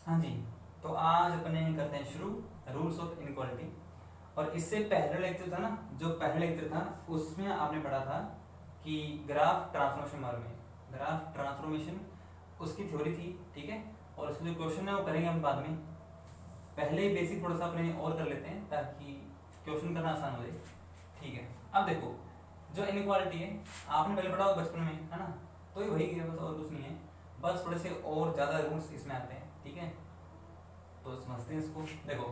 हाँ जी, तो आज अपने करते हैं शुरू रूल्स ऑफ इनइक्वालिटी। और इससे पहले लेक्चर था ना, जो पहले लेक्चर था उसमें आपने पढ़ा था कि ग्राफ ट्रांसफॉर्मेशन बारे में, ग्राफ ट्रांसफॉर्मेशन उसकी थ्योरी थी, ठीक है। और उसके जो क्वेश्चन है वो करेंगे हम बाद में। पहले ही बेसिक थोड़ा सा अपने और कर लेते हैं ताकि क्वेश्चन करना आसान हो जाए, ठीक है। अब देखो, जो इनइक्वालिटी है आपने पहले पढ़ा होगा बचपन में, है ना, तो ये वही है, बस और कुछ नहीं है। बस थोड़े से और ज़्यादा रूल्स इसमें आते हैं, ठीक है। तो समझते हैं इसको। देखो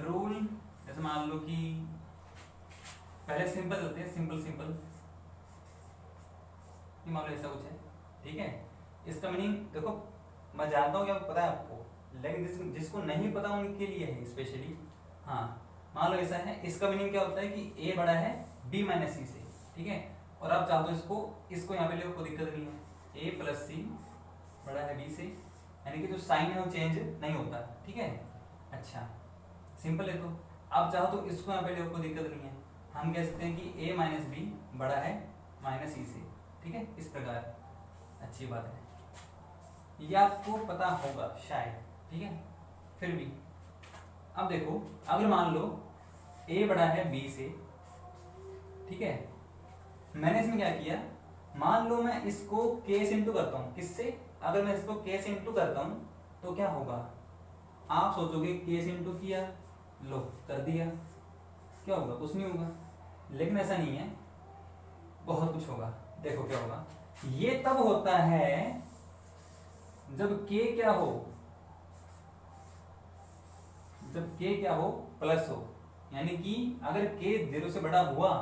रूल, जैसे मान लो कि पहले सिंपल चलते हैं, सिंपल सिंपल। ये मान लो ऐसा कुछ है, ठीक है। इसका मीनिंग देखो, मैं जानता हूँ क्या पता है आपको, लेकिन जिसको नहीं पता उनके लिए है स्पेशली। हाँ, मान लो ऐसा है, इसका मीनिंग क्या होता है कि ए बड़ा है बी माइनस सी से, ठीक है। और आप चाहते हो इसको यहाँ पे ले, कोई दिक्कत नहीं है। ए प्लस सी बड़ा है बी से, यानी कि जो साइन है वो चेंज नहीं होता, ठीक है। अच्छा, सिंपल है। तो आप चाहो तो इसको यहाँ पे ले, कोई दिक्कत नहीं है। हम कह सकते हैं कि ए माइनस बी बड़ा है माइनस सी से, ठीक है, इस प्रकार। अच्छी बात है, ये आपको पता होगा शायद, ठीक है। फिर भी अब देखो, अगर मान लो ए बड़ा है बी से, ठीक है। मैंने इसमें क्या किया, मान लो मैं इसको के से इंटू करता हूँ, किससे? अगर मैं इसको के से इंटू करता हूँ तो क्या होगा? आप सोचोगे के से इंटू किया, लो कर दिया, क्या होगा? कुछ नहीं होगा। लेकिन ऐसा नहीं है, बहुत कुछ होगा। देखो क्या होगा, ये तब होता है जब के क्या हो, जब के क्या हो, प्लस हो। यानी कि अगर के 0 से बड़ा हुआ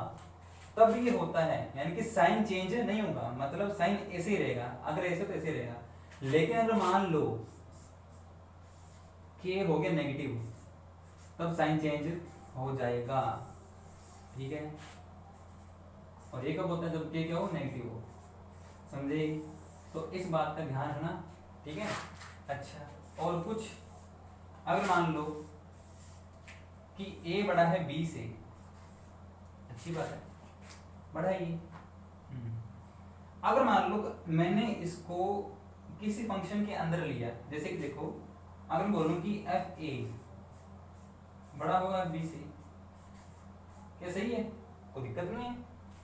तब ये होता है, यानी कि साइन चेंज नहीं होगा, मतलब साइन ऐसे ही रहेगा। अगर ऐसे तो ऐसे रहेगा। लेकिन अगर मान लो के हो गया नेगेटिव, तब साइन चेंज हो जाएगा, ठीक है। और ये कब होता है? जब के क्या हो, नेगेटिव हो, समझे? तो इस बात का ध्यान रखना, ठीक है। अच्छा, और कुछ, अगर मान लो कि ए बड़ा है बी से, अच्छी बात है, बड़ा है ये। अगर मान लो मैंने इसको किसी फंक्शन के अंदर लिया, जैसे कि देखो, अगर मैं बोलूं कि एफ ए बड़ा होगा बी से, क्या सही है? कोई दिक्कत नहीं है।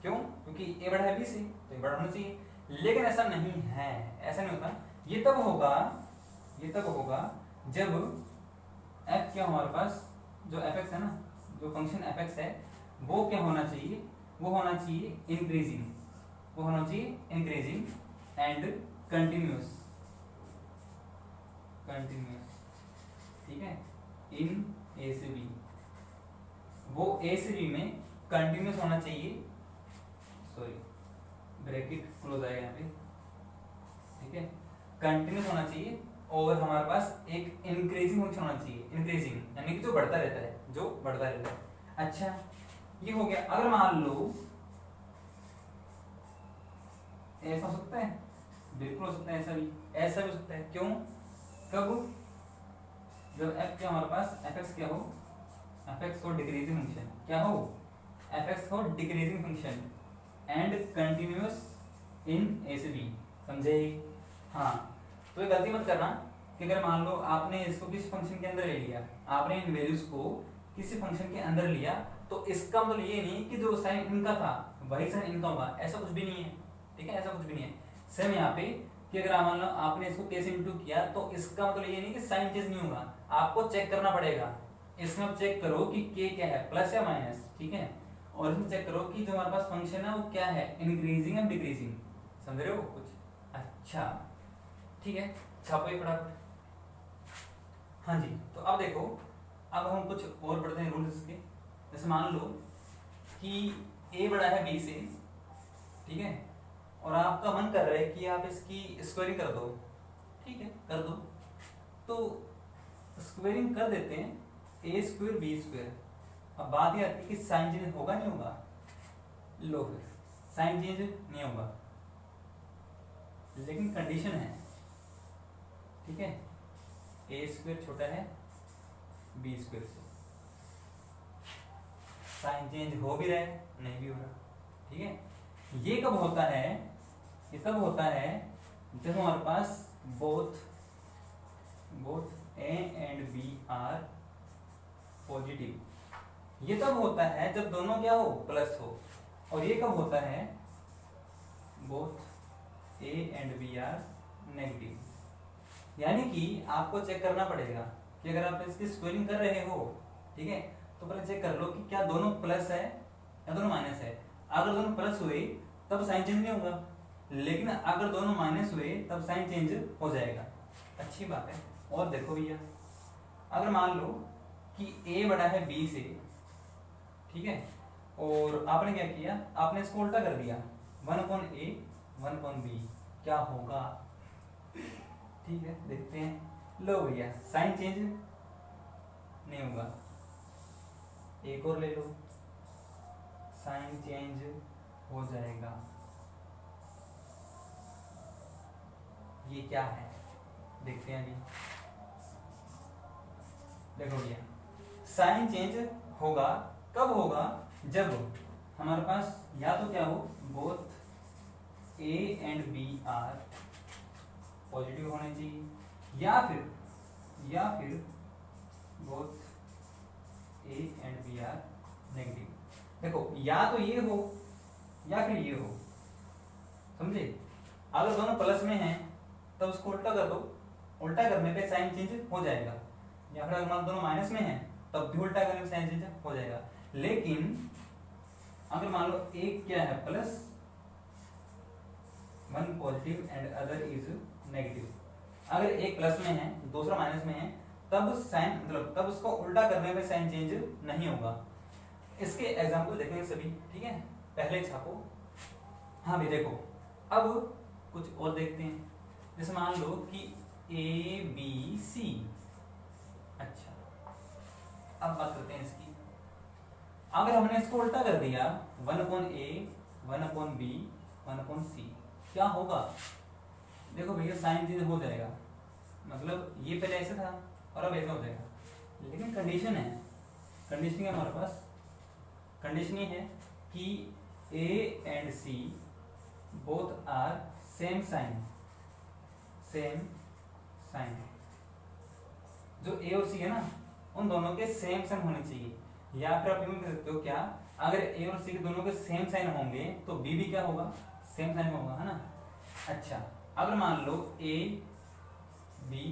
क्यों? क्योंकि ए बड़ा है बी से, तो ये बड़ा होना चाहिए। लेकिन ऐसा नहीं है, ऐसा नहीं होता। ये तब होगा, ये तब होगा जब एफ क्या हमारे पास, जो एफ एक्स है ना, जो फंक्शन एफ एक्स है, वो क्या होना चाहिए? वो होना चाहिए इंक्रीजिंग, वो होना चाहिए इंक्रीजिंग एंड कंटिन्यूस, कंटिन्यूस, ठीक है, इन ए से बी। वो ए से बी में कंटिन्यूस होना चाहिए, सॉरी ब्रैकेट क्लोज आएगा यहाँ पे, ठीक है, कंटिन्यूस होना चाहिए। और हमारे पास एक इंक्रीजिंग फंक्शन होना चाहिए, इंक्रीजिंग यानी कि जो बढ़ता रहता है, जो बढ़ता रहता है। अच्छा, ये हो गया। अगर मान लो ऐसा हो सकता है, बिल्कुल हो सकता है, ऐसा भी, ऐसा भी हो सकता है। क्यों? कब? जब एफ क्या हमारे पास, एफ एक्स क्या हो, एफ एक्स हो डिक्रीजिंग फंक्शन, क्या हो, एफ एक्स हो decreasing function and continuous in A से बी, समझे? हाँ, तो ये गलती मत करना कि अगर मान लो आपने इसको किसी फंक्शन के अंदर ले लिया, आपने इन वैल्यूज को किसी फंक्शन के अंदर लिया, तो इसका मतलब ये नहीं कि जो साइन इनका था वही साइन इनका होगा, ऐसा कुछ भी नहीं है, ठीक है, ऐसा कुछ भी नहीं है। सेम यहाँ पे कि अगर मान लो आपने इसको के से इंटू किया, तो इसका मतलब ये नहीं कि साइन चेंज नहीं होगा, आपको चेक करना पड़ेगा। इसमें आप चेक करो कि के क्या है, प्लस या माइनस, ठीक है। और इसमें चेक करो कि जो हमारे पास फंक्शन है वो क्या है, इंक्रीजिंग या डिक्रीजिंग, समझ रहे हो कुछ? अच्छा, ठीक है, छापो ये फटाफट। हाँ जी, तो अब देखो, अब हम कुछ और पढ़ते हैं रूल्स इसके। जैसे मान लो कि ए बड़ा है बी से, ठीक है, और आपका मन कर रहा है कि आप इसकी स्क्वायरिंग कर दो, ठीक है, कर दो। तो स्क्वायरिंग कर देते हैं, ए स्क्वायर बी स्क्वायर। अब बात यह आती है कि साइन चेंज होगा नहीं होगा? लो फिर, साइन चेंज नहीं होगा, लेकिन कंडीशन है, ठीक है, ए स्क्वायर छोटा है बी स्क्वायर से, साइन चेंज हो भी रहा है, नहीं भी हो रहा, ठीक है। ये कब होता है? ये तब होता है जब हमारे पास both both A and B are positive. ये तब होता है जब दोनों क्या हो, प्लस हो। और ये कब होता है, both A and B are negative. यानी कि आपको चेक करना पड़ेगा कि अगर आप इसकी स्क्वेयरिंग कर रहे हो, ठीक है, तो पहले चेक कर लो कि क्या दोनों प्लस है या दोनों माइनस है। अगर दोनों प्लस हुए तब साइन चेंज नहीं होगा, लेकिन अगर दोनों माइनस हुए तब साइन चेंज हो जाएगा। अच्छी बात है। और देखो भैया, अगर मान लो कि a बड़ा है b से, ठीक है, और आपने क्या किया, आपने इसको उल्टा कर दिया, 1/a 1/b, क्या होगा, ठीक है, देखते हैं। लो भैया, साइन चेंज नहीं होगा, एक और ले लो, साइन चेंज हो जाएगा। ये क्या है, देखते हैं अभी। देखो भैया, साइन चेंज होगा कब होगा, जब हमारे पास या तो क्या हो, both A and B are positive होने चाहिए, या फिर both A and B are negative. देखो, या तो ये हो या फिर ये हो, समझे। अगर दोनों प्लस में हैं तब उसको उल्टा कर दो, उल्टा करने पे साइन चेंज हो जाएगा। या फिर अगर दोनों माइनस में हैं तब भी उल्टा करने पे साइन चेंज हो जाएगा। लेकिन अगर मान लो एक क्या है, plus, one positive and other is negative, अगर एक प्लस में है दूसरा माइनस में है तब साइन, मतलब तब उसको उल्टा करने पे साइन चेंज नहीं होगा। इसके एग्जांपल देखेंगे सभी, ठीक है, पहले छापो। हाँ भी देखो, अब कुछ और देखते हैं। जैसे मान लो कि ए बी सी, अच्छा, अब बात करते हैं इसकी। अगर हमने इसको उल्टा कर दिया, 1/a 1/b 1/c, क्या होगा, देखो भैया, साइन चेंज हो जाएगा। मतलब ये पहले ऐसे था और अब ऐसा हो जाएगा। लेकिन कंडीशन है, कंडीशन है हमारे पास, कंडीशन ये है कि A and C both are same sign, same sign. जो ए और सी है ना, उन दोनों के सेम साइन होने चाहिए। या फिर आप यूं कह सकते हो, क्या, अगर ए और सी के दोनों के सेम साइन होंगे तो बी भी क्या होगा, सेम साइन होगा, है ना। अच्छा, अगर मान लो ए बी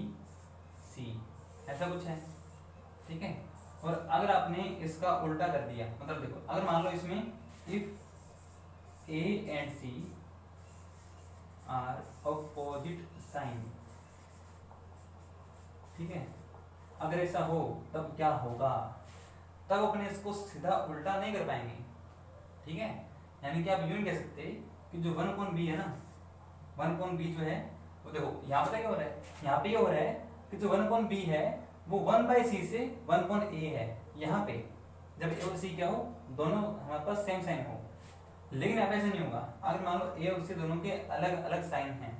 सी ऐसा कुछ है, ठीक है, और अगर आपने इसका उल्टा कर दिया, मतलब देखो, अगर मान लो इसमें if A and C are opposite sign, ठीक है, अगर ऐसा हो तब क्या होगा, तब अपने इसको सीधा उल्टा नहीं कर पाएंगे, ठीक है। यानी कि आप यूं कह सकते कि जो 1/b है ना, 1/b जो है वो, देखो यहाँ पे क्या हो रहा है, यहाँ पे ये हो रहा है कि जो 1/b है वो 1/c से 1/a है। यहाँ पे जब ए और सी क्या हो, दोनों हमारे पास सेम साइन हो। लेकिन अब ऐसा नहीं होगा, अगर मान लो ए और सी दोनों के अलग अलग साइन हैं,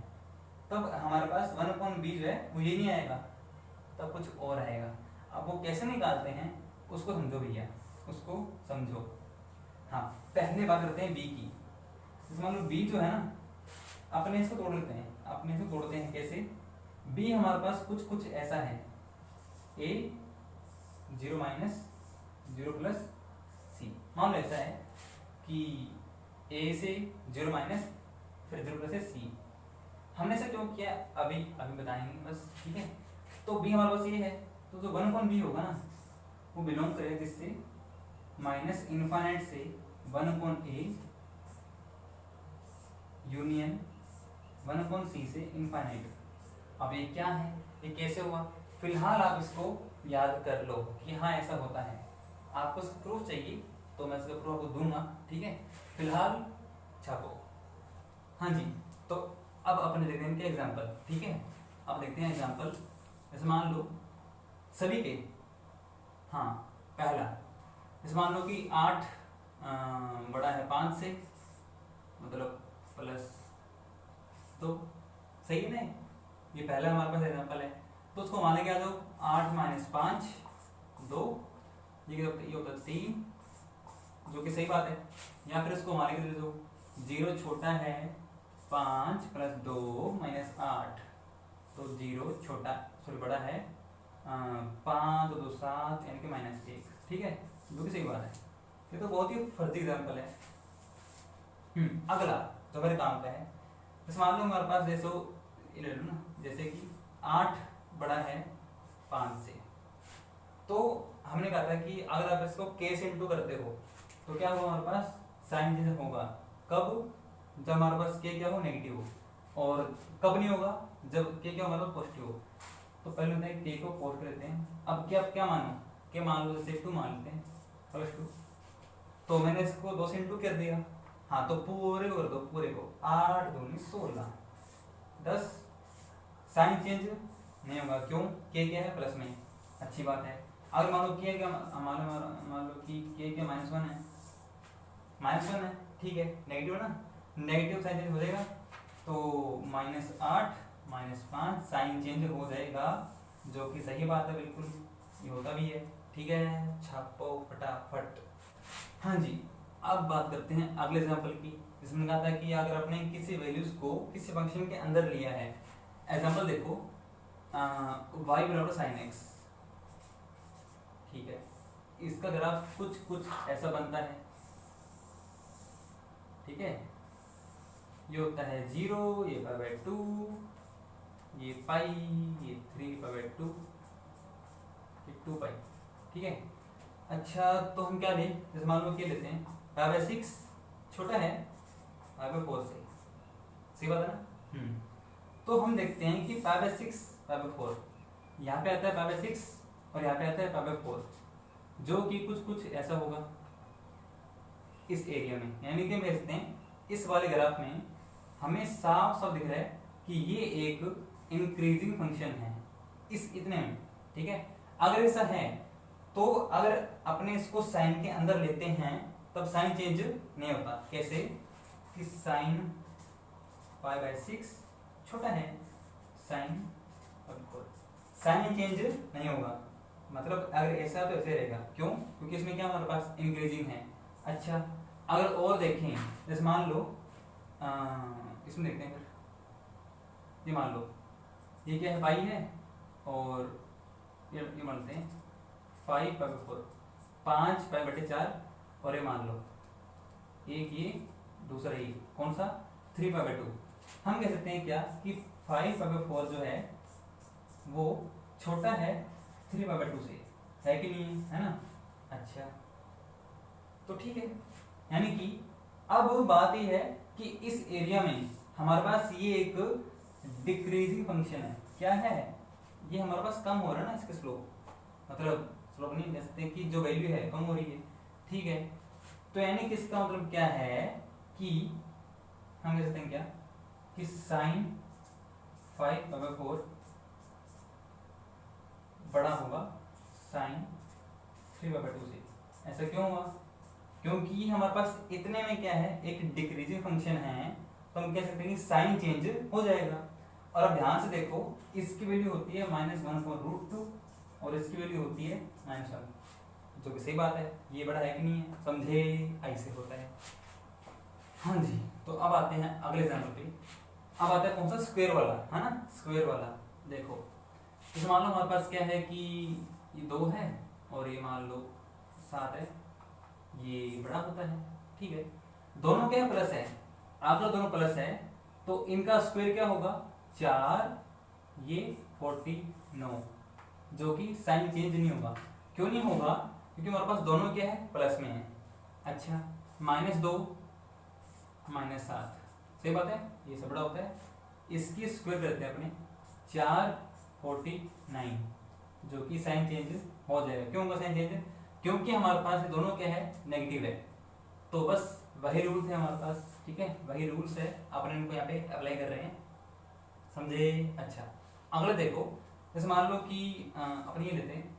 तब हमारे पास 1/b जो है वो ये नहीं आएगा, तब कुछ और आएगा। अब वो कैसे निकालते हैं उसको समझो भैया, उसको समझो। हाँ, पहले बात करते हैं बी की। जैसे मान लो बी जो है ना, अपने इसको तोड़ लेते हैं, अपने इसको तोड़ते हैं कैसे। बी हमारे पास कुछ ऐसा है, ए 0 - 0 + सी। मान लो ऐसा है कि ए से 0 माइनस फिर 0 प्लस है सी। हमने से क्यों किया अभी बताएंगे बस, ठीक है। तो बी हमारे पास ये है, तो जो 1/b होगा ना वो बिलोंग करेगा किससे, -∞ से 1/a यूनियन 1/c से इनफाइनाइट। अब ये क्या है, ये कैसे हुआ, फिलहाल आप इसको याद कर लो कि हाँ ऐसा होता है। आपको इसका प्रूफ चाहिए तो मैं इसका प्रूफ आपको दूंगा, ठीक है, फिलहाल छापो। हाँ जी, तो अब अपने देखते हैं इनके एग्जाम्पल, ठीक है। अब देखते हैं एग्जाम्पल। जैसे मान लो सभी के, हाँ, पहला जैसे मान लो कि 8 बड़ा है 5 से, मतलब +2, सही है ना। ये पहला हमारे पास एग्जाम्पल है, तो उसको माने क्या, दो 8 - 5 2, ये होता है 3, जो कि सही बात है। या फिर इसको माने के दे दो 0 छोटा है 5 + 2 - 8, तो 0 छोटा, सॉरी बड़ा है 5 2 7 यानी कि -1, ठीक है, जो कि सही बात है। ये तो बहुत ही फर्जी एग्जाम्पल है। अगला जो मेरे काम का है, जैसे मान लो हमारे पास जैसे ये ले लो ना, जैसे कि 8 बड़ा है 5 से, तो हमने कहा था कि अगर आप इसको k से इंटू करते हो तो क्या होगा, हमारे पास साइन चेंज होगा। कब? जब हमारे पास k क्या हो, नेगेटिव हो। और कब नहीं होगा? जब k क्या होगा, पॉजिटिव हो। तो पहले होता है k को पोस्ट लेते हैं। अब क्या मानो, k मान लो जैसे 2 मान लेते हैं, +2, तो मैंने इसको 2 से इंटू कर दिया। हाँ, तो पूरे को कर दो, पूरे को, 8 दूनी 16 10। साइन चेंज नहीं होगा, क्यों? k क्या है, प्लस में, अच्छी बात है। अगर मान लो k क्या, मान लो कि k क्या -1 है, -1 है, ठीक है, नेगेटिव ना, नेगेटिव साइन चेंज हो जाएगा, तो -8 -5 साइन चेंज हो जाएगा, जो कि सही बात है, बिल्कुल ये होता भी है, ठीक है, छापो फटाफट। हाँ जी, अब बात करते हैं अगले एग्जांपल की, जिसमें कहा था कि अगर आपने किसी वैल्यूज को किसी फंक्शन के अंदर लिया है। एग्जांपल देखो, y बराबर sin x, ठीक है, इसका ग्राफ कुछ ऐसा बनता है, ठीक है, ये होता है 0, ये π/2, ये पाई, ये 3π/2, ये 2π, ठीक है। अच्छा, तो हम क्या लें, जैसे मान लो क्या लेते हैं, π/6 छोटा है π/4 से, सही बात है ना। तो हम देखते हैं कि π/6 π/4, यहाँ पे आता है π/6 और यहाँ पे आता है π/4, जो कि कुछ ऐसा होगा इस एरिया में, यानी कि हम देखते हैं इस वाले ग्राफ में हमें साफ साफ दिख रहा है कि ये एक इंक्रीजिंग फंक्शन है इस इतने में, ठीक है। अगर ऐसा है तो अगर अपने इसको साइन के अंदर लेते हैं तब साइन चेंज नहीं होता। कैसे? कि साइन π/6 छोटा है साइन π/4, साइन चेंज नहीं होगा, मतलब अगर ऐसा तो ऐसे रहेगा, क्यों? क्योंकि इसमें क्या हमारे पास इंक्रीजिंग है। अच्छा, अगर और देखें, जैसे मान लो इसमें देखते हैं फिर, ये मान लो ये क्या है, पाई है, और ये मानते हैं 5π/4, 5π/4, और ये मान लो एक ये दूसरा ये कौन सा 3π/2। हम कह सकते हैं क्या कि 5π/4 जो है वो छोटा है 3π/2 से, है कि नहीं, है ना। अच्छा, तो ठीक है, यानी कि अब बात ये है कि इस एरिया में हमारे पास ये एक डिक्रीजिंग फंक्शन है। क्या है? ये हमारे पास कम हो रहा है ना, इसके स्लोप, मतलब स्लोप नहीं कह सकते कि जो वैल्यू है कम हो रही है, ठीक है। तो यानी कि इसका मतलब क्या है कि हम कह सकते हैं क्या कि साइन 5π/4 बड़ा होगा साइन 3π/2 से। ऐसा क्यों हुआ? क्योंकि हमारे पास इतने में क्या है, एक डिक्रीजिंग फंक्शन है, तो हम कह सकते हैं कि साइन चेंज हो जाएगा। और अब ध्यान से देखो, इसकी वैल्यू होती है -1/√2 और इसकी वैल्यू होती है -1, जो कि सही बात है, ये बड़ा है कि नहीं है, समझे, ऐसे होता है। हाँ जी, तो अब आते हैं अगले एग्जाम्पल पे। अब आता है कौन सा, स्क्वायर वाला, है ना, स्क्वायर वाला। देखो, जैसे मान लो हमारे पास क्या है कि ये 2 है और ये मान लो 7 है, ये बड़ा होता है, ठीक है। दोनों क्या प्लस है, आप लोग दोनों प्लस है, तो इनका स्क्वायर क्या होगा, 4, ये 49, जो कि साइन चेंज नहीं होगा। क्यों नहीं होगा? क्योंकि हमारे पास दोनों क्या है, प्लस में है। अच्छा, -2 -7, सही बात है, ये सब बड़ा होता है। इसकी स्क्वायर करते हैं अपने 449, जो कि साइन चेंज हो जाएगा। क्यों होगा साइन चेंज? क्योंकि हमारे पास ये दोनों क्या है, नेगेटिव है। तो बस वही रूल्स है हमारे पास, ठीक है, वही रूल्स है, अपन इनको यहाँ पे अप्लाई कर रहे हैं, समझे। अच्छा, अगला देखो, जैसे मान लो कि अपन ये लेते हैं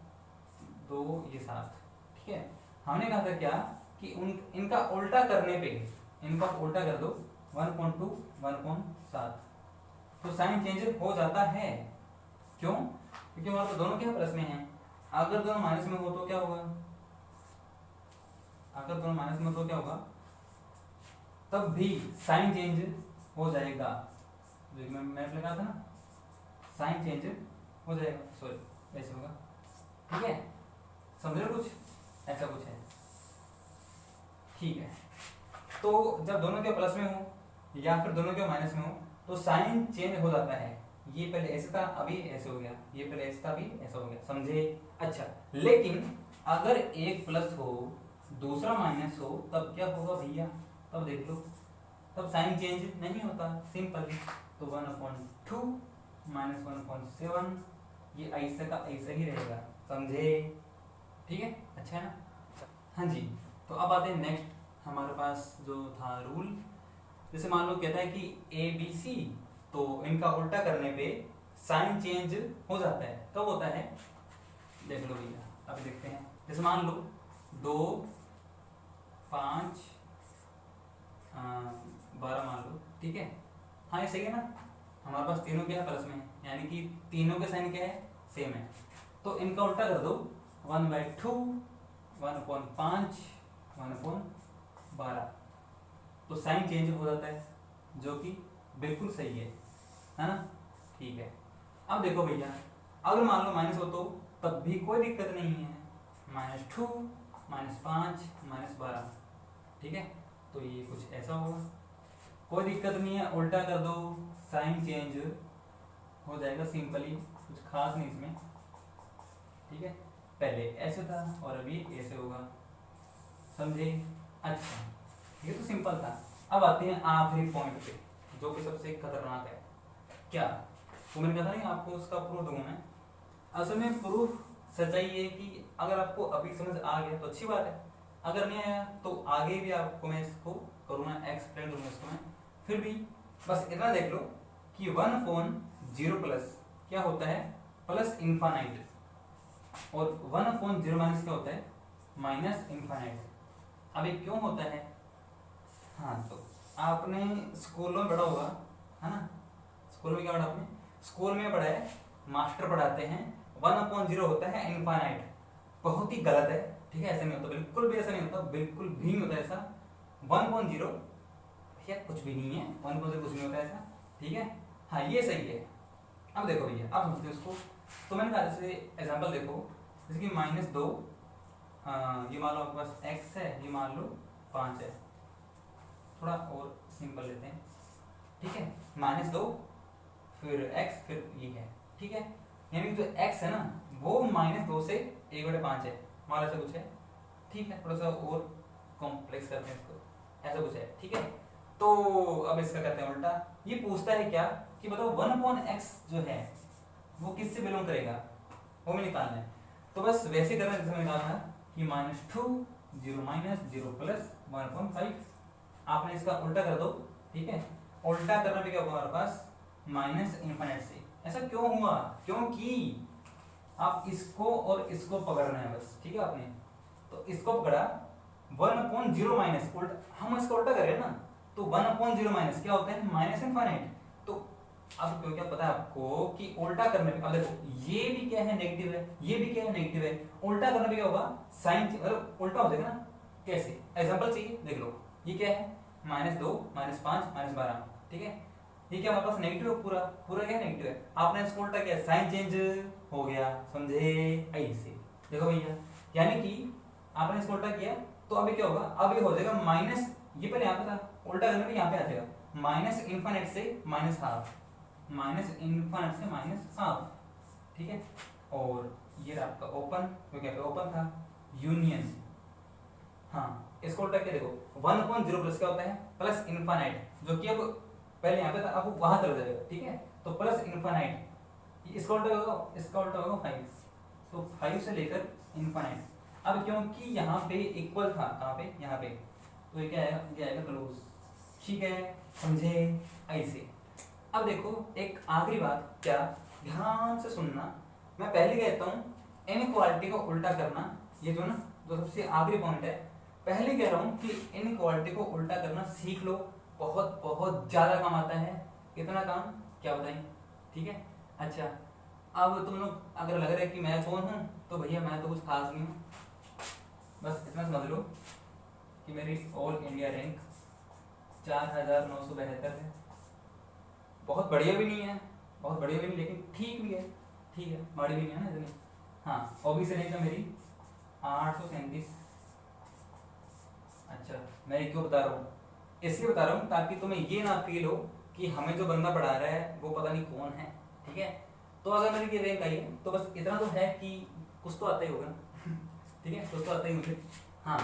2 ये 7, ठीक है। हमने कहा था क्या कि इनका उल्टा करने पे, इनका उल्टा कर दो 1.2 1.7, तो साइन चेंज हो जाता है। क्यों? क्योंकि हमारे पास दोनों क्या प्लस में है। अगर दोनों माइनस में हो तो क्या होगा, अगर दोनों माइनस में हो तो क्या होगा, तब भी साइन चेंज हो जाएगा। जो मैंने कहा था ना, साइन चेंज हो जाएगा, सॉरी ऐसे होगा, ठीक है, समझ रहे कुछ, ऐसा कुछ है, ठीक है। तो जब दोनों के प्लस में हो या फिर दोनों के माइनस में हो तो साइन चेंज हो जाता है, ये पहले ऐसे था अभी ऐसे हो गया, ये पहले ऐसे था अभी ऐसा हो गया, समझे। अच्छा, लेकिन अगर एक प्लस हो दूसरा माइनस हो तब क्या होगा भैया, तब देख लो, तब साइन चेंज नहीं होता, सिंपल। तो 1/2 माइनस 1/7, ये ऐसा का ऐसा ही रहेगा, समझे, ठीक है, अच्छा है ना। हाँ जी, तो अब आते हैं नेक्स्ट, हमारे पास जो था रूल, जैसे मान लो कहता है कि ए बी सी, तो इनका उल्टा करने पे साइन चेंज हो जाता है, कब होता है, देख लो भैया, अभी देखते हैं। जैसे मान लो 2 5 12 मान लो, ठीक है, हाँ ये सही है ना, हमारे पास तीनों क्या है प्लस में, यानी कि तीनों के साइन क्या है, सेम है, तो इनका उल्टा कर दो, 1/2 1/5 1/12, तो साइन चेंज हो जाता है, जो कि बिल्कुल सही है ना, ठीक है। अब देखो भैया, अगर मान लो माइनस हो तो तब भी कोई दिक्कत नहीं है, -2 -5 -12, ठीक है, तो ये कुछ ऐसा होगा, कोई दिक्कत नहीं है, उल्टा कर दो, साइन चेंज हो जाएगा सिंपली, कुछ खास नहीं इसमें, ठीक है, पहले ऐसे था और अभी ऐसे होगा, समझे। अच्छा, ये तो सिंपल था। अब आते हैं आखिरी पॉइंट पे, जो कि सबसे खतरनाक है, क्या, तो मैंने कहा था नहीं आपको उसका प्रूफ दूंगा मैं, असल में प्रूफ सच्चाई है कि अगर आपको अभी समझ आ गया तो अच्छी बात है, अगर नहीं आया तो आगे भी आपको मैं इसको करूँगा, एक्सप्लेन करूँगा इसको मैं, फिर भी बस इतना देख लो कि 1/0 प्लस क्या होता है, प्लस इन्फानाइट, और 1/0 माइनस क्या होता है, माइनस इन्फानाइट। अब ये क्यों होता है, हाँ तो आपने स्कूलों में पढ़ा होगा, है ना, स्कूल में क्या पढ़ा आपने, स्कूल में पढ़ा है, मास्टर पढ़ाते हैं 1/0 होता है इनफाइनाइट, बहुत ही गलत है, ठीक है, ऐसा नहीं होता, बिल्कुल भी ऐसा नहीं होता, बिल्कुल भी नहीं होता ऐसा, 1/0 भैया कुछ भी नहीं है, 1/0 कुछ नहीं होता ऐसा, ठीक है, हाँ ये सही है। अब देखो भैया, अब समझते हैं उसको, तो मैंने कहा जैसे एग्जाम्पल देखो, जैसे कि -2, ये मान लो आपके पास x है, ये मान लो 5 है, थोड़ा और सिंपल लेते हैं, ठीक है, -2 फिर x फिर ये है, ठीक है, यानी कि जो x है ना वो -2 से 1/5 है, मान ऐसा कुछ है, ठीक है, थोड़ा सा और कॉम्प्लेक्स करते हैं इसको, ऐसा कुछ है, ठीक है। तो अब इसका करते हैं उल्टा, ये पूछता है क्या कि बताओ 1/x जो है वो किससे बिलोंग करेगा, वो में निकालना है, तो बस वैसे करना जैसे मैंने निकालना है कि -2 0 0 प्लस 1/5, आपने इसका उल्टा कर दो, ठीक है, उल्टा करने पे क्या होगा हमारे पास, माइनस इन्फिनिट से, ऐसा क्यों हुआ, क्योंकि आप इसको और इसको पकड़ना है बस, ठीक है, आपने तो इसको पकड़ा 1/0 माइनस, हम इसका उल्टा करें ना, तो 1/0 माइनस क्या होता है, माइनस इन्फिनिट, तो अब क्यों क्या पता है आपको कि उल्टा करने पे, अब देखो ये भी क्या है नेगेटिव है, ये भी क्या है नेगेटिव है, उल्टा करने पे क्या होगा, साइन मतलब उल्टा हो जाएगा ना, कैसे, एग्जांपल चाहिए, देख लो, ये क्या है, -2 -5 -12, ठीक है, ये क्या हमारे पास नेगेटिव है, पूरा पूरा क्या नेगेटिव है, आपने इसको उल्टा किया, साइन चेंज हो गया, समझे, ऐसे देखो भैया, यानी कि आपने इसको उल्टा किया तो अभी क्या होगा, अभी हो जाएगा माइनस, ये पहले यहाँ पे था, उल्टा करने पे यहाँ पे आ जाएगा, माइनस इन्फिनिट से -12, माइनस इन्फिनिट से -12, ठीक है, और ये आपका ओपन, क्योंकि यहाँ पे ओपन था, यूनियन, हाँ इसको उल्टा क्या देखो, 1/0 प्लस क्या होता है, प्लस इन्फिनिट, जो कि अब पहले यहाँ पे था, अब वहां चला जाएगा, ठीक है, तो प्लस इन्फिनिट, इसका उल्टा होगा, इसका उल्टा होगा 5, तो 5 से लेकर इन्फिनिट, अब क्योंकि यहाँ पे इक्वल था, कहाँ पे, यहाँ पे, तो ये क्या आएगा, ये आएगा क्लोज, ठीक है, समझे, ऐसे। अब देखो एक आखिरी बात, क्या, ध्यान से सुनना, मैं पहले कहता हूँ इनइक्वालिटी को उल्टा करना, ये जो ना जो सबसे आखिरी पॉइंट है, पहले कह रहा हूँ कि इनइक्वालिटी को उल्टा करना सीख लो, बहुत बहुत ज्यादा काम आता है, कितना काम क्या बताएं, ठीक है। अच्छा, अब तुम लोग अगर लग रहा है कि मैं कौन हूँ, तो भैया मैं तो कुछ खास नहीं हूँ, बस इतना समझ लो कि मेरी ऑल इंडिया रैंक 4972 है, बहुत बढ़िया भी नहीं है, बहुत बढ़िया भी नहीं, लेकिन ठीक भी है, ठीक है, माड़ी भी नहीं है ना इतनी। हाँ, ओबीसी रैंक है मेरी 837। अच्छा, मैं ये क्यों बता रहा हूँ, इसलिए बता रहा हूँ ताकि तुम्हें ये ना फील हो कि हमें जो बंदा पढ़ा रहा है वो पता नहीं कौन है। ठीक है, तो अगर मेरी ये रैंक आई है तो बस इतना तो है कि कुछ तो आता ही होगा। ठीक है, कुछ तो आता ही मुझे। हाँ,